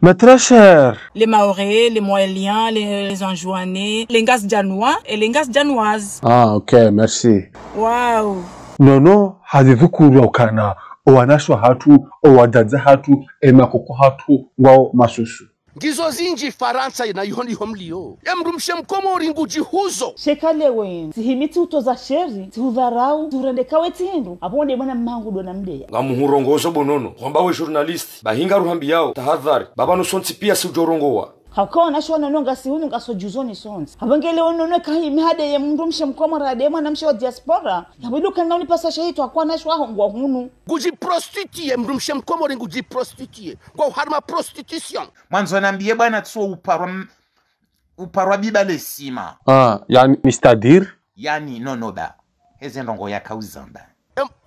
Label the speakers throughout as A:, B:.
A: Mais très cher.
B: Les Maorais, les Moéliens, les Anjouanais, les Ngas Djanois et les Ngas Djanoises.
A: Ah, ok, merci.
B: Waouh.
A: Nono, avez-vous couru au Kana? Owanashwa hatu, owadadza hatu, emakoko hatu, wao masusu.
C: Gizo zinji Faransa na yoni homlio. Emrumshe mkomori ngujihuzo.
D: Shekale wen. Tihimiti utoza sheri, tihudharau, turendeka wetindu. Abonde mwana mmangu dona mdeya.
E: Ngamuhurongozo Bo Nono. Wambawe journalist. Bahinga ruhambi yao. Tahadhari. Baba no sonti pia si ujorongowa.
D: Hakawa nashwa nono ngasi hunu ngaso juzoni sonti. Habangele wonono kahimi hade ya mrumshe mkomori hade mwana mshe wa diaspora. Yabiluka ngauni pasa shahitu hakuwa nashwa hongwa hunu.
C: Nguji prostituye mrumshe mkomori nguji prostituye. Kwa uharma prostitution.
F: Mwanzo nambiye bwana tso uparwa biba lesima.
A: Ah, yani c'est-à-dire?
F: Yani nonoba. Heze ndongo ya kauzamba.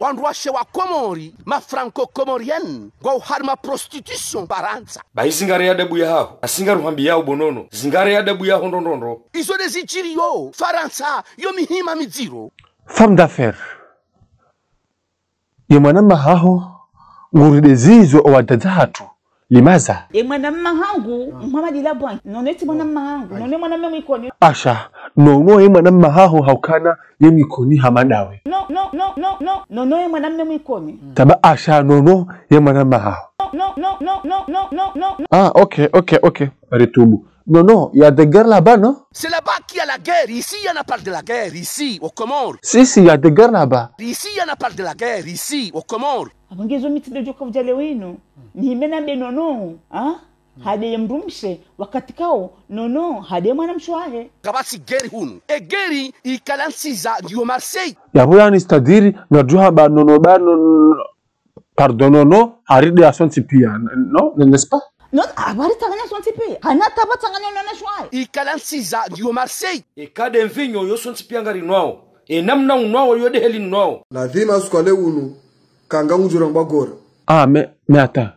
C: Wanruashe wa Komori, ma franco-comorienne, kwa uharma prostitution Faransa.
E: Bahi zingare ya debu ya hao. Asinga ruhambi yao Bo Nono. Zingare ya debu ya hondondondo.
C: Izo de zichiri yo, Faransa, yo mihima miziro.
A: Femme d'affaires. Yemwana mahaho, nguride zizo owadadza hatu. Limaza.
D: Mwana mmangu, Mohamed labwan. Noneti mwana mmangu, none mwana memikoni.
A: Asha, nono yemwana mahaho haukana yemikoni Hama Ndawe.
D: No, mwana memikoni.
A: Taba Asha nono yemwana mahaho.
D: No.
A: Ah, ok. Retubu. Non, il y a des guerres là-bas, non?
C: C'est là-bas qu'il y a la guerre. Ici, il y en a pas de la guerre. Ici, aux Comores.
A: Si, il y a des guerres là-bas.
C: Ici, il y en a pas de la guerre. Ici, aux Comores.
D: Abangezo mitide joka vujale wino. Ni mena be nono, ha? Hade yemrumshe wakati kao nono hade mwana mshwahe.
C: Kabasi geri hunu. E geri ikalansiza ndio Marseille.
A: Yabo yani c'est-à-dire najua ba nono pardon nono haride asonti pia, non? N'est-ce pas?
D: Non, abari tanganya sonti pia. Hana taba tanganya nona shwahe.
C: Ikalansiza ndio Marseille.
E: E kade mvinyo yo sonti pia ngari nwao. E namna unwao yode heli nwao.
G: Lazima skwale unu kanga unjura ngagora.
A: Ah, mais attends.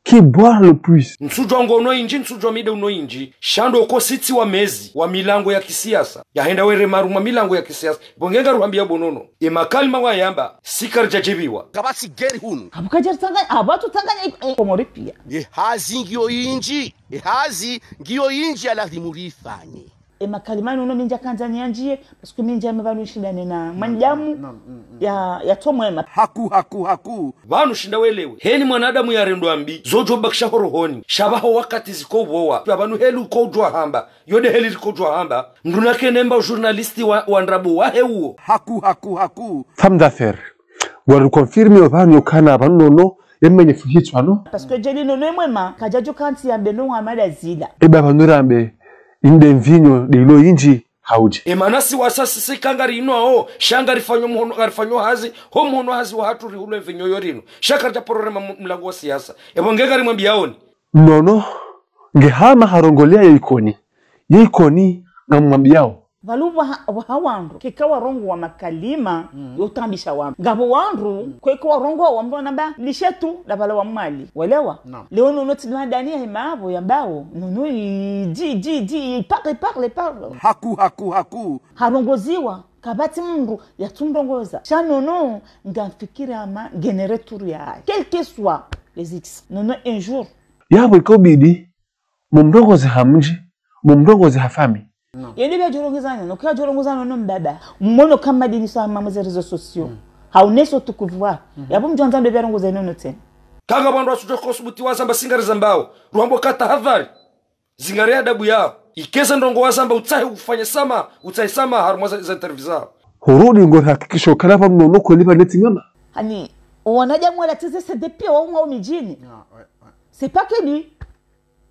A: Qui boire le plus?
E: Nsujongo no inji nsujomide uno inji. Shando oko siti wa mezi wa milango ya kisiasa. Yahenda were maruma milango ya kisiasa. Bongenga ruhambi ya Bo Nono. E makalima wa yamba sikar jajibiwa.
C: Kabasi geri hunu.
D: Abukajer tanganya abatu tanganya Komori pia.
C: Hazi ngiyo inji. Hazi ngiyo inji alazimurifanye.
D: Makalimani uno minja kanzania njie parce que minja mevanu shindane na manjamu ya tomwema.
C: Haku.
E: Vanu shinda welewe. Heni mwanadamu ya rendo ambi. Zojo bakisha horohoni. Shabaho wakati ziko uvowa. Vanu helu kojua hamba. Yode heli kojua hamba. Ndunake nemba journalisti wa ndrabu wa heuo.
C: Haku.
A: Femme d'affaires. Waru confirme ovanu kana abanu nono yemenye fuhitwa no?
D: Parce que jeli nono mwema kajajo kanti ya mbeno Mohamed zida.
A: Eba vanurambe. Inde mvinyo de ilo inji hauje.
E: Emanasi wasasi sikangari ino shangari fanyo hazi homo hazi wa hatu rihulo mvinyo yorino shakari japororema mlango wa siasa ebongegari mwambiaoni
A: nono ngehama harongolea yeikoni na mwambiao
D: valuwa hawandu kikawa rongo wa makalima yotambisha wandu ngabo wandu kweko rongo wa mbona ba lishetu la wa mali welewa leo nono tidani ya himabo yambao nono ji parle
C: haku
D: harongoziwa kabati mungu yatundongoza chanono ngamfikiri ama generaturu ya quel que soit les x nono un jour
A: yabo ikobidi mumrongoze hamji mumrongoze hafami.
D: Yende bya jorongezana no kwa jorongezana no mbaba mmono kama dini sa mama za réseaux sociaux hauneso tukuvwa yabo mjonza ndo byarongoza no note
E: kanga bandu asujo kosubuti wazamba singari zambao ruhambo kata hadhari zingari adabu yao ikeza ndongo wazamba utahi ufanye sama utaisama harumwaza za intervisa
A: horudi ngor hakikisho kala pa nono ko liba neti ngama
D: hani wanaja mwala teze c'est depuis wa mijini c'est pas que lui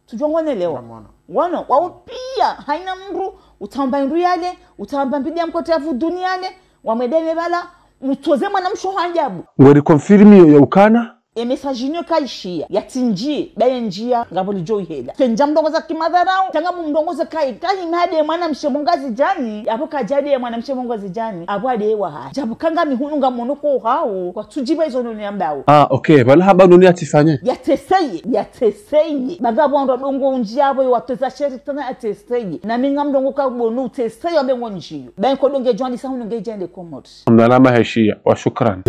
D: tujongone leo wana wao pia haina mru utamba ndu yale utamba mbidia mkote ya duniani wamedeme bala utoze mwana msho ajabu
A: ngori confirm ya ukana
D: message kaishia yatinji baye njia ngaboli joy hela kenja mdongoza kimadharau tanga mdongoza kai made mwana mshemongazi jani apo kajade mwana mshemongazi jani apo adewa ha jabu kanga mihunu ngamonoko hao kwa tujiba hizo noni ambao
A: okay bala haba noni atifanye yateseye bagabo ndo dongo njia abo wateza sheri tana ateseye na minga mdongo ka bonu teseye abengo njiyo baye ko donge jwani sa hunge jende komot mnalama heshia wa shukran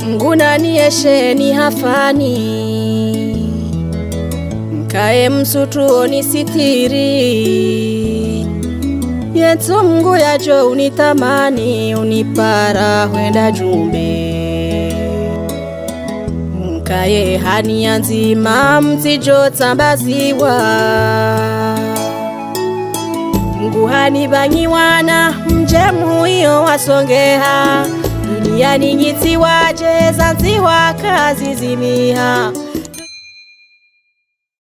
H: nguna ni yesheni hafani Kae msutuoni sitiri yetu Mungu yajo unitamani unipara wenda jumbe Kae hani nzima mtijo tambaziwa Mungu hani banyiwana mjemu hiyo wasongeha Duniani nyiti waje zanziwa kazi zimiha